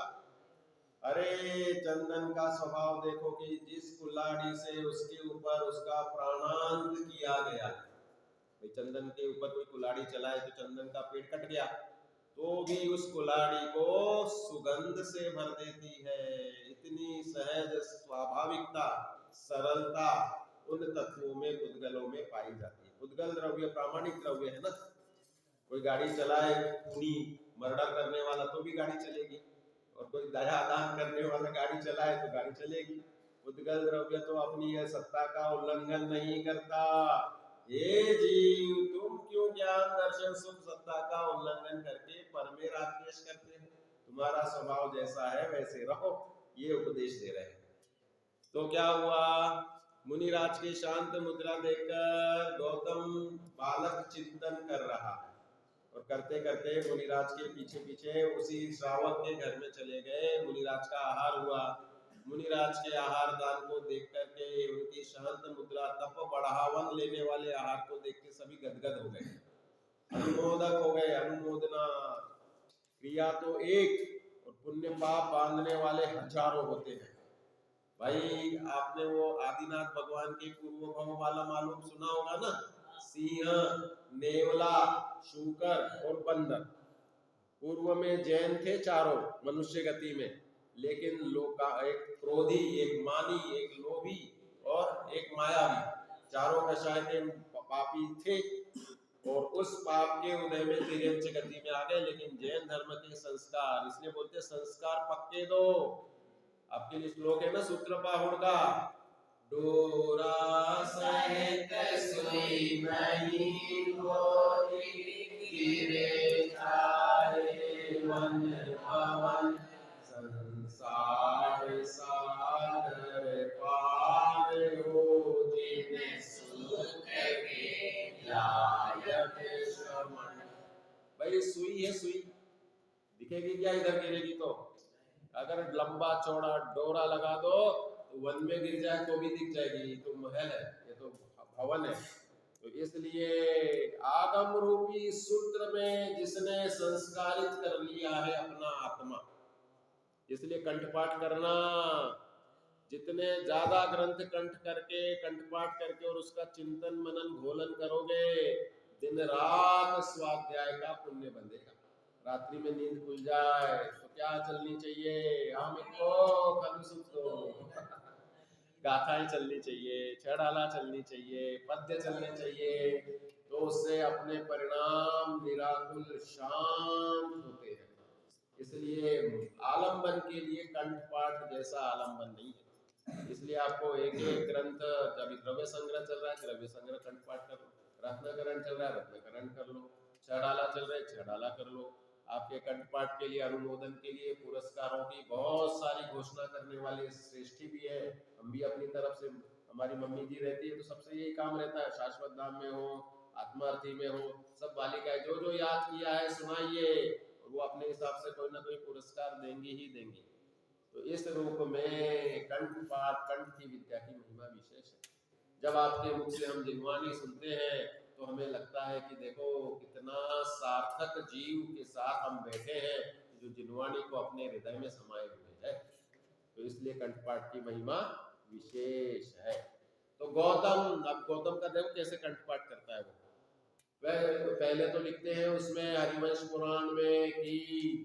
अरे चंदन का स्वभाव देखो कि जिस कुल्हाड़ी से उसके ऊपर उसका प्राणांत किया गया, भाई चंदन के ऊपर कोई कुल्हाड़ी चलाए तो चंदन का पेड़ कट गया तो भी उस कुल्हाड़ी को सुगंध से भर देती है। इतनी सहज स्वाभाविकता, सरलता उन तत्वों में, उद्गलों में पाई जाती है। उद्गल द्रव्य प्रामाणिक द्रव्य है ना। कोई गाड़ी चलाए खूनी मर्डर करने वाला तो भी गाड़ी चलेगी, और कोई दया दान करने वाला गाड़ी चलाए तो गाड़ी चलेगी। उद्गल द्रव्य तो अपनी सत्ता का उल्लंघन नहीं करता। ये जीव तुम क्यों ज्ञान दर्शन सुख सत्ता का उल्लंघन करके पर में रागद्वेष करते हो? तुम्हारा स्वभाव जैसा है वैसे रहो, ये उपदेश दे रहे हैं। तो क्या हुआ, मुनिराज की शांत मुद्रा देखकर गौतम बालक चिंतन कर रहा है और करते करते मुनिराज के पीछे पीछे उसी श्रावक के घर में चले गए। मुनिराज का आहार हुआ। मुनिराज के आहार दान को देख करके, उनकी शांत मुद्रा, तप बढ़ावन लेने वाले आहार को देख के सभी गदगद हो गए, अनुमोदक हो गए। अनुमोदना क्रिया तो एक और पुण्य पाप बांधने वाले हजारों होते हैं। भाई आपने वो आदिनाथ भगवान के पूर्व भाव वाला मालूम सुना होगा ना, सिंह, नेवला, शूकर और बंदर। पूर्व में जैन थे चारों मनुष्य गति में, लेकिन एक क्रोधी, एक मानी, एक लोभी और एक मायावी, चारों दशाएं के पापी थे और उस पाप के उदय में तिर्यंच गति में आ गए। लेकिन जैन धर्म के संस्कार, इसलिए बोलते संस्कार पक्के दो। आपके लिए श्लोक है ना सूत्र पाहुड़ का, डोरा सहित सुई नहीं होती गिरे चाहे वन पवन, संसार सागर पार हो, जिन सुख के लायक श्रवण। भाई सुई है, सुई दिखेगी क्या इधर गिरेगी तो? अगर लंबा चौड़ा डोरा लगा दो तो वन में गिर जाए तो भी दिख जाएगी। ये तो महल है, ये तो भवन है। तो इसलिए आगम रूपी सूत्र में जिसने संस्कारित कर लिया है अपना आत्मा, इसलिए कंठपाठ करना, जितने ज्यादा ग्रंथ कंठपाठ करके और उसका चिंतन मनन घोलन करोगे, दिन रात स्वाध्याय का पुण्य बंधेगा। रात्रि में नींद खुल जाए तो क्या चलनी चाहिए? हमको गाथाएं चलनी चाहिए, छड़ाला चलनी चाहिए, पद्य चलने चाहिए, तो उससे अपने परिणाम निराकुल शांत होते हैं। इसलिए आलंबन के लिए कंठपाठ जैसा आलंबन नहीं है। इसलिए आपको एक एक ग्रंथ, जब द्रव्य संग्रह चल रहा है द्रव्य संग्रह कंठपाठ कर लो, रत्नकरण चल रहा है रत्नकरण कर लो, छड़ाला चल रहा है छड़ाला कर लो। आपके कंठपाठ के लिए, अनुमोदन के लिए पुरस्कारों की बहुत सारी घोषणा करने वाले श्रेष्ठी भी है। हम भी अपनी तरफ से, हमारी मम्मी जी रहती है तो सबसे यही काम रहता है, शाश्वत धाम में हो, आत्मार्थी में हो, सब बालिकाएं जो जो याद किया है सुनाइए, और वो अपने हिसाब से कोई ना कोई पुरस्कार देंगी ही देंगी। तो इस रूप में कंठपाठ, कंठ की विद्या की महिमा विशेष है। जब आपके मुख से हम जिनवानी सुनते हैं तो हमें लगता है कि देखो कितना सार्थक जीव के साथ हम बैठे हैं, जो जिनवानी को अपने हृदय में समाये हुए है। तो इसलिए कंठपाठ की महिमा विशेष है। तो गौतम, अब गौतम का देखो कैसे कंठपाठ करता है वो। वह पहले तो लिखते हैं उसमें हरिवंश पुराण में कि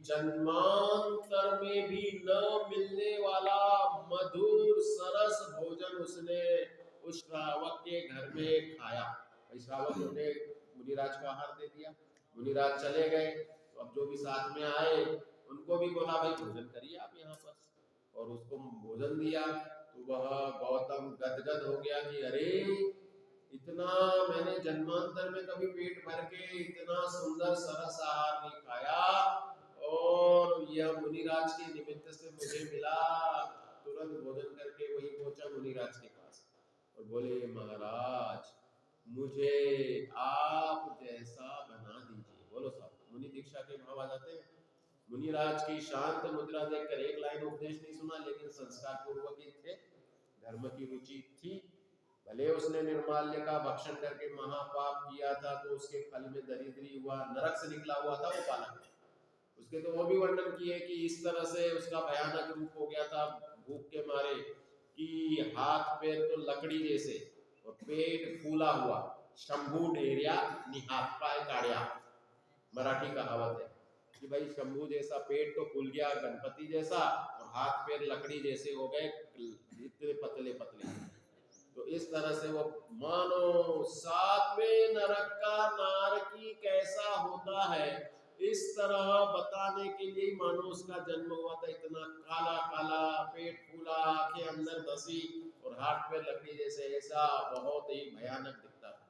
जन्मांतर में भी न मिलने वाला मधुर सरस भोजन उसने उस श्रावक के घर में खाया। श्रावक ने मुनिराज को आहार दे दिया, मुनिराज चले गए, तो अब जो भी साथ में आए उनको भी बोला भाई भोजन करिए आप यहाँ पर, और उसको भोजन दिया। तो वह गौतम गदगद हो गया कि अरे इतना मैंने जन्मांतर में कभी पेट भर के इतना सुंदर सरस आहार नहीं खाया, और यह मुनिराज के निमित्त से मुझे मिला। तुरंत भोजन करके वही पहुंचा मुनिराज के पास और बोले महाराज मुझे आप जैसा बना दीजिए। बोलो साहब, मुनि दीक्षा के भाव आ जाते हैं। मुनिराज की शांत मुद्रा देखकर एक लाइन उपदेश नहीं सुना, लेकिन संस्कार पूर्वक ही थे, धर्म की रुचि थी। भले उसने निर्माल्य का भक्षण करके महापाप किया था, तो उसके फल में दरिद्री हुआ, नरक से निकला हुआ था वो बालक। उसके तो वो भी वर्णन किए कि इस तरह से उसका भयानक रूप हो गया था भूख के मारे कि हाथ पैर तो लकड़ी जैसे और पेट फूला हुआ, शंभू ढेरिया निहात पाए काढ़िया, मराठी कहावत है कि भाई शंभू जैसा पेट तो फूल गया गणपति जैसा, और हाथ पैर लकड़ी जैसे हो गए, इतने पतले पतले। तो इस तरह से वो मानो सातवें नरक का नारकी कैसा होता है, इस तरह बताने के लिए मानो उसका जन्म हुआ था। इतना काला काला, पेट फूला, आंखें अंदर धसी और हाथ पे लकड़ी जैसे, ऐसा बहुत ही भयानक दिखता था।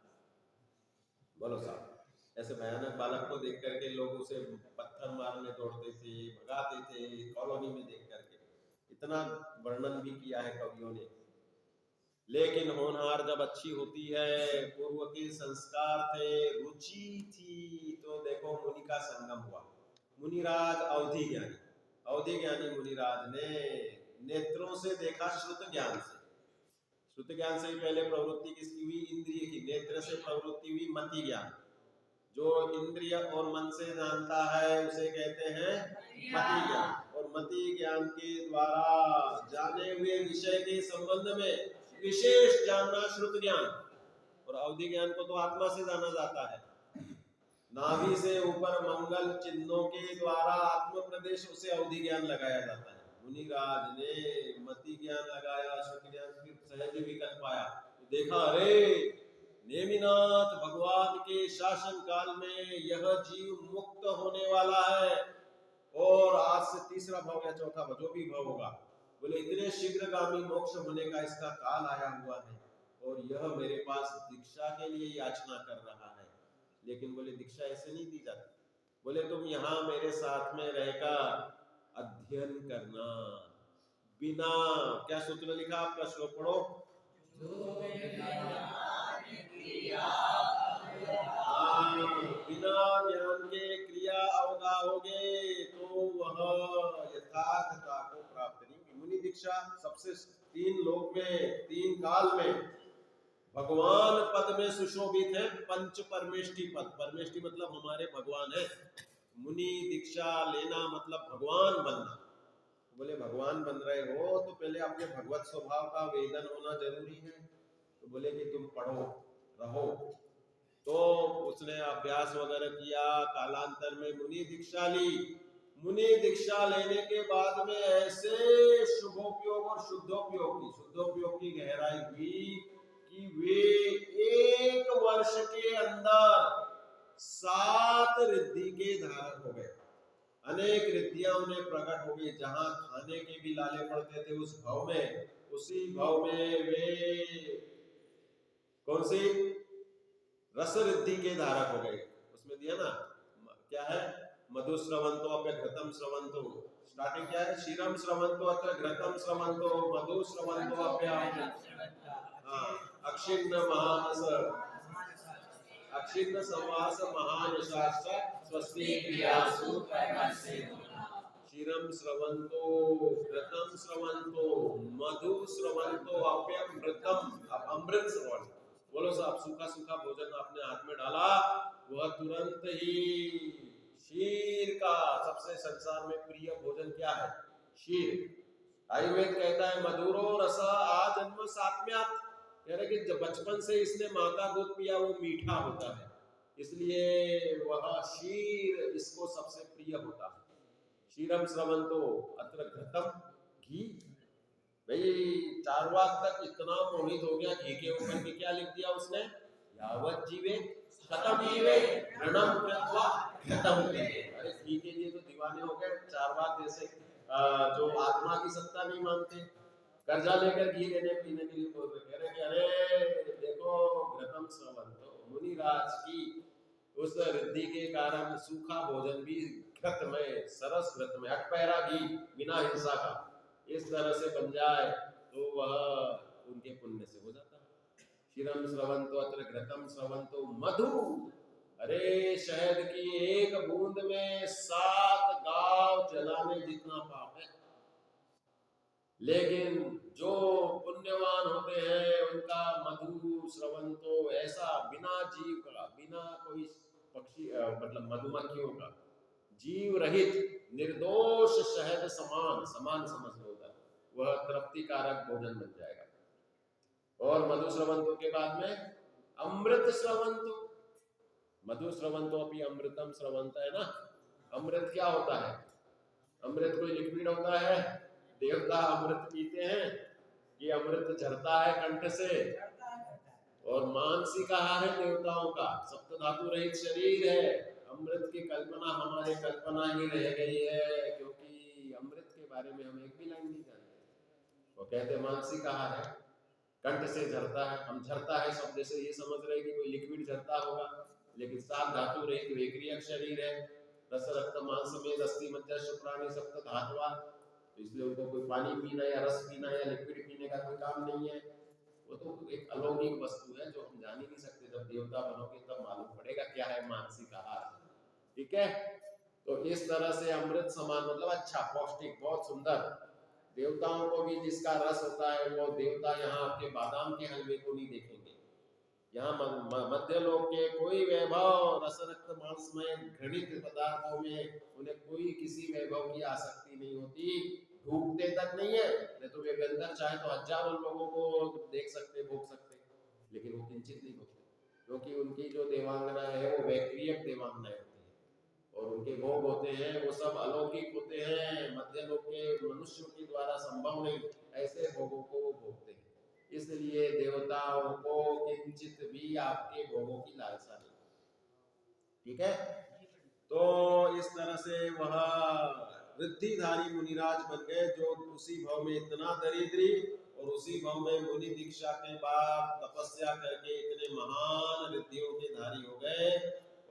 बोलो साहब, ऐसे भयानक बालक को देख करके लोग उसे पत्थर मारने दौड़ते थे, भगाते थे कॉलोनी में देख करके। इतना वर्णन भी किया है कवियों ने। लेकिन होनहार जब अच्छी होती है, पूर्व के संस्कार थे, रुचि थी, तो देखो मुनि का संगम हुआ। मुनिराज अवधि ज्ञानी, अवधि ज्ञानी मुनिराज ने नेत्रों से देखा श्रुत ज्ञान से। श्रुत ज्ञान से ही पहले प्रवृत्ति किसकी हुई? इंद्रिय की। नेत्र से प्रवृत्ति हुई मति ज्ञान। जो इंद्रिय और मन से जानता है उसे कहते हैं मति ज्ञान। और मति ज्ञान के द्वारा जाने हुए विषय के संबंध में विशेष जानना श्रुत ज्ञान। और अवधि ज्ञान को तो आत्मा से जाना जाता है। नाभि से ऊपर मंगल चिन्हों के द्वारा आत्म प्रदेश, उसे अवधि ज्ञान लगाया जाता है। मुनिराज ने मति ज्ञान लगाया, श्रुत ज्ञान फिर सहज भी कर पाया। तो देखा अरे नेमिनाथ भगवान के शासन काल में यह जीव मुक्त होने वाला है, और आज से तीसरा भाव या चौथा भाव जो भी भाव होगा, बोले इतने शीघ्रगामी मोक्ष होने का इसका काल आया हुआ है, और यह मेरे पास दीक्षा के लिए याचना कर रहा है। लेकिन बोले दीक्षा ऐसे नहीं दी जाती। बोले तुम यहाँ मेरे साथ में रहकर अध्ययन करना, बिना, क्या सूत्र लिखा आपका, श्लोक पढ़ो। बिना ज्ञान के क्रिया अवगाहोगे तो वह यथार्थता को प्राप्त नहीं होगी। मुनि दीक्षा सबसे 3 लोक में, 3 काल में भगवान पद में सुशोभित है। पंच परमेष्टि पद, परमेष्टि मतलब हमारे भगवान है। मुनि दीक्षा लेना मतलब भगवान बनना। बोले भगवान बन रहे हो तो पहले अपने भगवत स्वभाव का वेदन होना जरूरी है। तो बोले कि तुम पढ़ो रहो। तो उसने अभ्यास वगैरह किया, कालांतर में मुनि दीक्षा ली। मुनि दीक्षा लेने के बाद में ऐसे शुभोपयोग और शुद्धोपयोग की गहराई हुई कि वे 1 वर्ष के अंदर 7 रिद्धि के धारक हो गए। अनेक रिद्धियां उन्हें प्रकट हो गई। जहां खाने के भी लाले पड़ते थे उस भाव में, उसी भाव में वे कौन सी रस रिद्धि के धारक हो गए। उसमें दिया ना, क्या है, मधु श्रवंतो अप्य घृतम श्रवंतो। स्टार्टिंग क्या है, क्षीरम श्रवंतो अत्र घृतम श्रवंतो मधु श्रवंतो अप्य, अक्षिण्ण महानस, अक्षिण्ण संवास महानशाश्च स्वस्ति क्रियासु क्षीरम श्रवंतो घृतम श्रवंतो मधु श्रवंतो अप्यमृतम, अमृत श्रवण। बोलो साहब, सूखा सूखा भोजन आपने हाथ में डाला, वह तुरंत ही क्षीर का, सबसे संसार में प्रिय भोजन क्या है, क्षीर। आयुर्वेद कहता है मधुरो रस आजन्म सात्म्यात्, कह रहे कि जब बचपन से इसने माँ का दूध पिया वो मीठा होता है, इसलिए वह क्षीर इसको सबसे प्रिय होता है। क्षीरम श्रवंतो अत्र घृतम, घी। भाई चारवाक तक इतना मोहित हो गया घी के ऊपर कि क्या लिख दिया उसने, यावत जीवे शतम जीवे ऋणम कृत्वा घृतम पीबे। अरे घी के लिए तो दीवाने हो गए चारवाक जैसे, जो आत्मा की सत्ता नहीं मानते, कर्जा लेकर घी लेने पीने के लिए बोल रहे, कह रहे कि अरे देखो घृतम श्रवंतो, मुनिराज की उस रिद्धि के कारण सूखा भोजन भी घृत में, सरस घृत में, अटपहरा घी बिना हिंसा का इस तरह से बन जाए तो वह उनके पुण्य से हो जाता है। क्षीरम श्रवंतो अत्र घृतम श्रवंतो मधु, अरे शहद की 1 बूंद में 7 गांव जलाने जितना पाप है। लेकिन जो पुण्यवान होते हैं उनका मधु श्रवंतो ऐसा बिना जीव का, बिना कोई पक्षी मतलब मधुमक्खियों का, जीव रहित निर्दोष शहद समान, समान समझ लो उधर, वह तृप्तिकारक भोजन बन जाएगा। और मधु श्रवंतो के बाद में अमृत श्रवंतो, मधु श्रवंतो अपनी अमृतम श्रवंत है ना। अमृत क्या होता है, अमृत कोई लिक्विड होता है, देवता अमृत पीते हैं कि अमृत झरता है कंठ से, और मानसिक आहार है देवताओं का, सप्त धातु रहित शरीर है। अमृत की कल्पना हमारी कल्पना ही रह गई है, क्योंकि अमृत के बारे में हम एक भी लाइन नहीं जानते। वो कहते मानसिक आहार है, कंठ से झरता है, हम झरता है शब्द से ये समझ रहे कि कोई लिक्विड झरता होगा, लेकिन 7 धातु रहित वैक्रियक शरीर है। रस रक्त मांस में अस्थि मज्जा शुक्राणि सप्त धातुआ, तो इसलिए उनको कोई पानी पीना या रस पीना या लिक्विड पीने का कोई काम नहीं है। वो तो एक अलौकिक वस्तु है जो हम जान ही नहीं सकते। जब देवता बनोगे तब मालूम पड़ेगा क्या है मानसिक आहार, ठीक है। तो इस तरह से अमृत समान मतलब अच्छा, पौष्टिक, बहुत सुंदर। देवताओं को भी जिसका रस होता है वो देवता यहाँ आपके बादाम के हलवे को नहीं देखेंगे। यहाँ मध्य लोक के कोई वैभव रस रक्त मांस में घृणित पदार्थों में उन्हें कोई किसी वैभव की आसक्ति नहीं होती, ढूंढते तक नहीं है। नहीं तो वे अंदर चाहे तो हजारों लोगों को देख सकते, भोग सकते, लेकिन वो किंचित नहीं भोगते, क्योंकि उनकी जो देवांगना है वो वैक्रियक देवांगनाएं होती है, और उनके भोग होते हैं वो सब अलौकिक होते हैं, मध्य लोक के मनुष्यों के द्वारा संभव नहीं ऐसे भोगों को वो भोगते हैं। इसलिए देवताओं को किंचित भी आपके भोगों की लालसा नहीं, ठीक है। तो इस तरह से वह रिद्धिधारी मुनिराज बन गए, जो उसी भाव में इतना दरिद्री और उसी भाव में मुनि दीक्षा के बाद तपस्या करके इतने महान रिद्धियों के धारी हो गए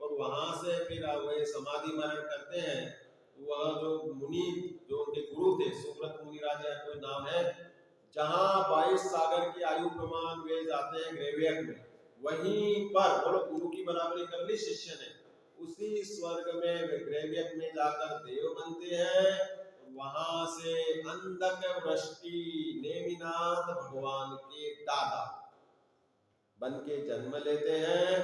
और वहां से फिर वे समाधि मरण करते हैं। वह जो मुनि, जो उनके गुरु थे, सुब्रत मुनि राजा कोई नाम है, जहां 22 सागर की आयु प्रमाण वे जाते हैं ग्रेवियक में, वहीं पर बोलो गुरु की बराबरी कर ली शिष्य ने, उसी स्वर्ग में ग्रेवियक में जाकर देव बनते हैं। वहां से अंधक वृष्टि नेमिनाथ भगवान के दादा बन के जन्म लेते हैं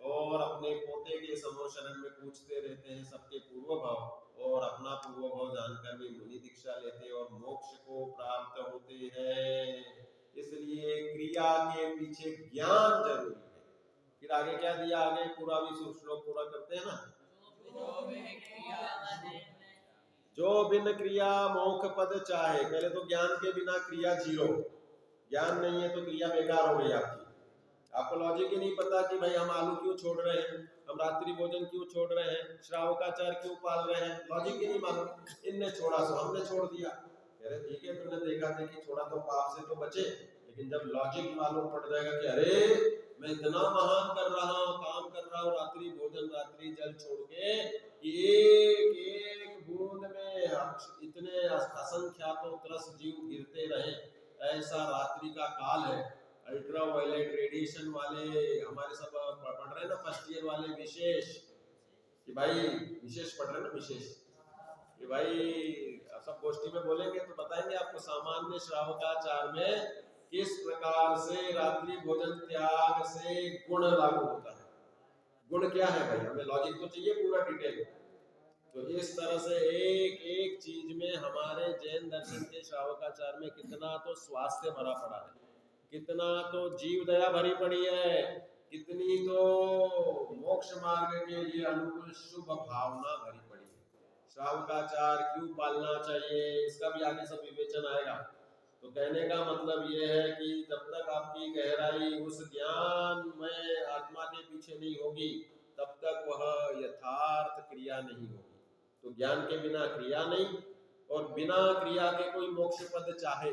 और अपने पोते के समोशरण में पूछते रहते हैं सबके पूर्व भाव, और अपना पूर्व भाव जानकर वे मुनि दीक्षा लेते हैं और मोक्ष को प्राप्त होते हैं। इसलिए क्रिया के पीछे ज्ञान जरूरी है। फिर आगे क्या दिया, आगे पूरा भी श्लोक पूरा करते हैं ना, जो बिन क्रिया मोक्ष पद चाहे। पहले तो ज्ञान के बिना क्रिया जीरो, ज्ञान नहीं है तो क्रिया बेकार हो गई आपकी। आपको लॉजिक ही नहीं पता कि भाई हम आलू क्यों छोड़ रहे हैं, हम रात्रि भोजन क्यों छोड़ रहे हैं, श्रावकाचार क्यों पाल रहे हैं, लॉजिक ही नहीं मालूम। इनने छोड़ा सो हमने छोड़ दिया। कह रहे ठीक है, तुमने देखा था कि छोड़ा तो पाप से तो बचे, लेकिन जब लॉजिक मालूम पड़ जाएगा कि अरे मैं इतना महान कर रहा हूँ, काम कर रहा हूँ, रात्रि भोजन रात्रि जल छोड़ के, एक एक बूंद में इतने असंख्यातों तरस जीव गिरते रहे, ऐसा रात्रि का काल है। अल्ट्रा वायलेट रेडिएशन वाले हमारे सब पढ़ रहे हैं ना, फर्स्ट ईयर वाले विशेष, कि भाई विशेष पढ़ रहे हैं ना, विशेष कि भाई सब गोष्ठी में बोलेंगे तो बताएंगे आपको सामान्य श्रावकाचार में किस प्रकार से रात्रि भोजन त्याग से गुण लागू होता है। गुण क्या है भाई, हमें लॉजिक तो चाहिए पूरा डिटेल। तो इस तरह से एक एक चीज में हमारे जैन दर्शन के श्रावकाचार में कितना तो स्वास्थ्य भरा पड़ा है, कितना तो जीव दया भरी पड़ी है, कितनी तो मोक्ष मार्ग के लिए अनुकूल शुभ भावना भरी पड़ी है। श्रावकाचार क्यों पालना चाहिए, इसका भी आगे सब विवेचन आएगा। तो कहने का मतलब यह है कि जब तक आपकी गहराई उस ज्ञान में आत्मा के पीछे नहीं होगी, तब तक वह यथार्थ क्रिया नहीं होगी। तो ज्ञान के बिना क्रिया नहीं, और बिना क्रिया के कोई मोक्ष पद चाहे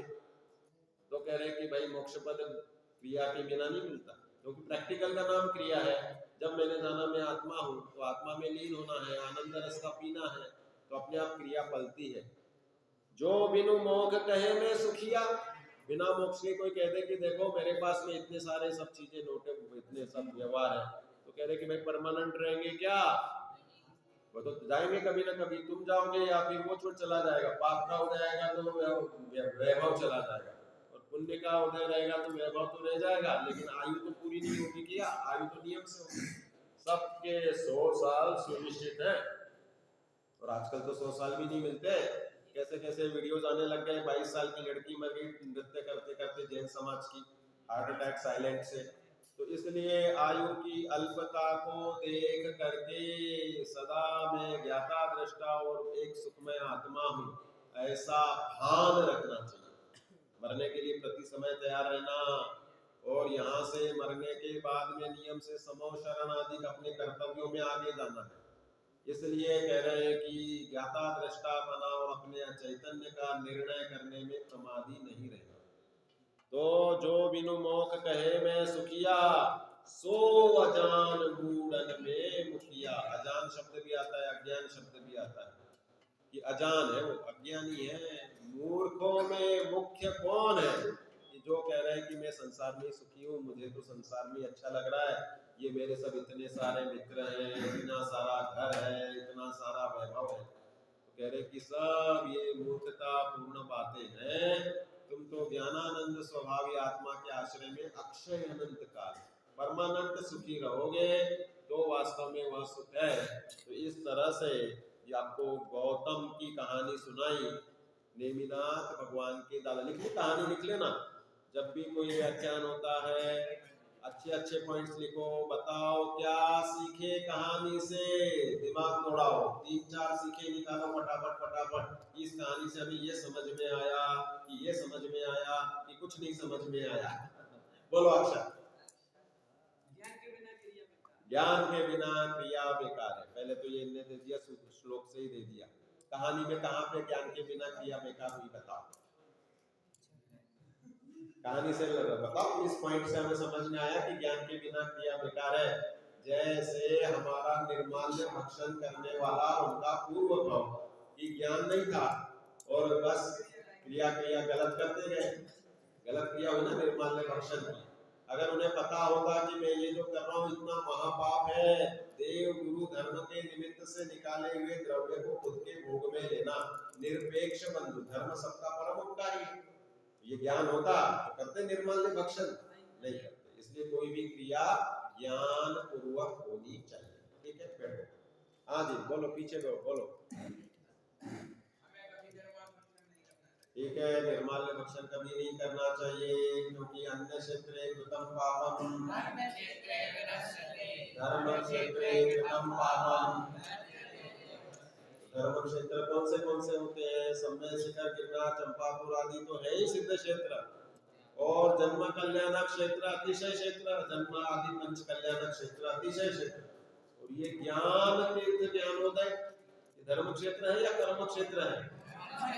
तो कह रहे कि भाई मोक्ष पद क्रिया के बिना नहीं मिलता, क्योंकि प्रैक्टिकल का नाम क्रिया है। जब मैंने जाना मैं आत्मा हूँ, तो आत्मा में लीन होना है, आनंद रस का पीना है, तो अपने आप क्रिया पलती है। जो बिनु मोक्ष कहे में सुखिया, बिना मोक्ष के कोई कह दे कि देखो मेरे पास में इतने सारे सब चीजें नोटे, इतने सब व्यवहार है, तो कह रहे कि भाई परमानेंट रहेंगे क्या, वो तो जाएंगे कभी ना कभी, तुम जाओगे या फिर वो छोड़ चला जाएगा। पाप का हो जाएगा तो वैभव चला जाएगा, और पुण्य का उदय रहेगा तो वैभव तो रह जाएगा, लेकिन आयु तो पूरी नहीं होगी। क्या आयु तो नियम से होगी, सबके 100 साल सुनिश्चित है, और आजकल तो 100 साल भी नहीं मिलते। कैसे कैसे वीडियोस आने लग गए, 22 साल की लड़की मर गई नृत्य करते करते जैन समाज की, हार्ट अटैक साइलेंट से। तो इसलिए आयु की अल्पता को देख करके सदा मैं ज्ञाता दृष्टा और एक सुखमय आत्मा हूँ, ऐसा भान रखना चाहिए। मरने के लिए प्रति समय तैयार रहना, और यहाँ से मरने के बाद में नियम से समो शरण आदि अपने कर्तव्यों में आगे जाना है। इसलिए कह रहे हैं कि ज्ञाता दृष्टा बना और अपने चैतन्य का निर्णय करने में प्रमादी नहीं रहना। तो जो बिनु मोख कहे मैं सुखिया, सो अजान मूढ़न में मुखिया। अजान शब्द भी आता है, अज्ञान शब्द भी आता है, कि अजान है वो अज्ञानी है। मूर्खों में मुख्य कौन है, कि जो कह रहे हैं कि मैं संसार में सुखी हूँ, मुझे तो संसार में अच्छा लग रहा है, ये मेरे सब इतने सारे मित्र हैं, इतना सारा घर है, इतना सारा वैभव है। तो कह रहे कि सब ये मूर्खता पूर्ण बातें हैं। तुम तो ज्ञानानंद स्वभावी आत्मा के आश्रय में अक्षय अनंत काल परमानंद सुखी रहोगे, तो वास्तव में वह सुख है। तो इस तरह से ये आपको गौतम की कहानी सुनाई, नेमिनाथ भगवान के दादा। लिखिए, कहानी लिख लेना, जब भी कोई व्याख्यान होता है अच्छे अच्छे पॉइंट्स लिखो, बताओ क्या सीखे कहानी से, दिमाग दौड़ाओ, 3-4 सीखे निकालो फटाफट फटाफट। इस कहानी से हमें ये समझ में आया कि ये समझ में आया कि कुछ नहीं समझ में आया। बोलो अक्षर। ज्ञान के बिना क्रिया बेकार है। पहले तो ये इन्हें दे दिया, श्लोक से ही दे दिया। कहानी में कहां पे ज्ञान के बिना क्रिया बेकार हुई, बताओ। कहानी से बताओ, इस पॉइंट से हमें समझ में आया कि ज्ञान के बिना क्रिया बेकार है। जैसे हमारा निर्माल्य भक्षण करने वाला उनका पूर्व भाव कि ज्ञान नहीं था और बस क्रिया क्रिया गलत करते गए, गलत क्रिया हुई ना निर्माल्य भक्षण की। अगर उन्हें पता होगा कि मैं ये जो कर रहा हूँ इतना महापाप है, देव गुरु धर्म के निमित्त से निकाले हुए द्रव्य को खुद के भोग में लेना, निरपेक्ष बंधु धर्म सबका परम उपकारी, ये ज्ञान होता तो करते निर्माल्य भक्षण, नहीं करते। इसलिए कोई भी क्रिया ज्ञान पूर्वक होनी चाहिए। ठीक है, बैठो। हाँ जी बोलो, पीछे बोलो। ठीक है, निर्माल्य भक्षण कभी नहीं करना चाहिए, क्योंकि अन्य क्षेत्रे कृतं पापम धर्म क्षेत्रे कृतं पापम। धर्म क्षेत्र कौन से होते हैं? समय शिखर गिरनार चंपापुर आदि तो है ही सिद्ध क्षेत्र, और जन्म कल्याणक क्षेत्र अतिशय क्षेत्र, जन्म आदि पंच कल्याणक क्षेत्र अतिशय क्षेत्र। और ये ज्ञान तीर्थ ज्ञानोदय धर्म क्षेत्र है या कर्म क्षेत्र है?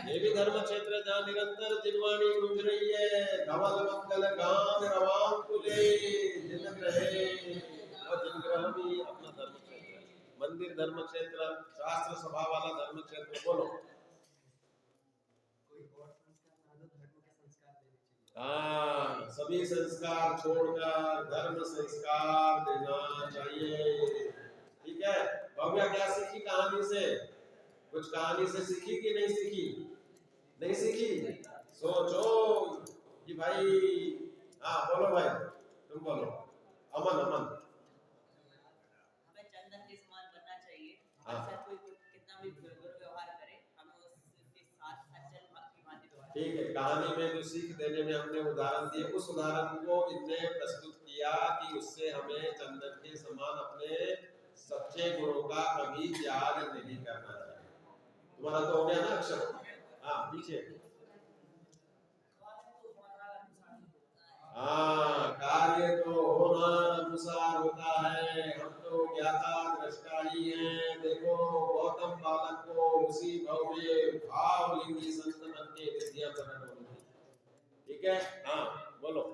ये भी धर्म क्षेत्र है, जहाँ निरंतर जिनवाणी गूंज रही है, धवल मंगल गान रवान कुले जिन ग्रहे, और जिन ग्रह भी अपना धर्म क्षेत्र है। मंदिर धर्म क्षेत्र, शास्त्र सभा वाला धर्म क्षेत्र। बोलो। हाँ, सभी संस्कार छोड़कर धर्म संस्कार देना चाहिए। ठीक है, भव्या क्या सीखी कहानी से? कुछ कहानी से सीखी कि नहीं सीखी? नहीं सीखी? सोचो कि भाई, हाँ बोलो भाई, तुम बोलो। अमन हमें चंदन के समान बनना चाहिए। कोई कितना भी व्यवहार करे, हमें उसके साथ अचल भक्ति भांति व्यवहार। ठीक है, कहानी में जो सीख देने में हमने उदाहरण दिए, उस उदाहरण को इनने प्रस्तुत किया कि उससे हमें चंदन के समान अपने सच्चे गुणों का कभी त्याग नहीं करना चाहिए। तुम्हारा तो हो गया ना अक्षर? हाँ पीछे। हाँ, कार्य तो होना अनुसार होता है, हम तो ज्ञाता दृष्टा ही हैं। देखो गौतम बालक को उसी भव में भावलिंगी संत बन के विद्या प्रकट होनी थी। ठीक है, हाँ बोलो।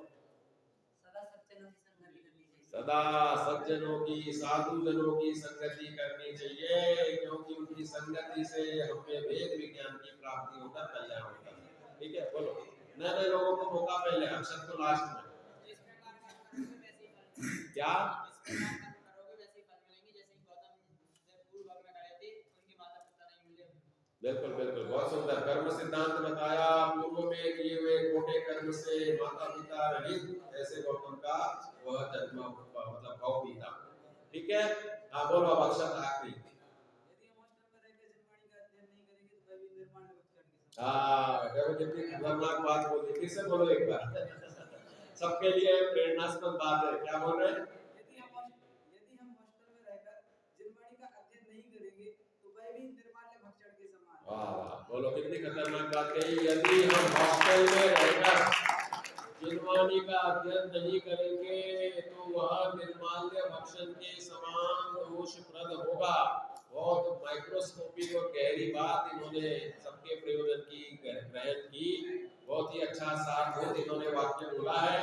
सदा सज्जनों की साधु जनों की संगति करनी चाहिए, क्योंकि उनकी संगति से हमें वेद विज्ञान की प्राप्ति होकर कल्याण होता है। ठीक है, बोलो। नए नए लोगों को मौका पहले, अक्षर तो लास्ट में। क्या बिल्कुल बिल्कुल, बहुत सुंदर कर्म सिद्धांत बताया। पूर्व में किए हुए खोटे कर्म से माता पिता रहित ऐसे गौतम का वह जन्म मतलब भाव भी था। ठीक है, हाँ बोलो अब अक्षर आखिरी। हाँ, कितनी खतरनाक बात बोली, फिर से बोलो एक बार। सबके लिए प्रेरणास्पद बात है। क्या बोल रहे हैं? यदि हम हॉस्टल में रहकर जिनवाणी का अध्ययन नहीं करेंगे तो वह भी निर्माल्य भक्षण के समान। वाह, बोलो कितनी खतरनाक बात कही। यदि हम हॉस्टल में रहकर जिनवाणी का अध्ययन नहीं करेंगे तो वह निर्माल्य भक्षण के समान दोषप्रद होगा। बहुत माइक्रोस्कोपिक और गहरी बात इन्होंने सबके प्रयोजन की ग्रहण की। बहुत ही अच्छा सार्थक इन्होंने वाक्य बोला है।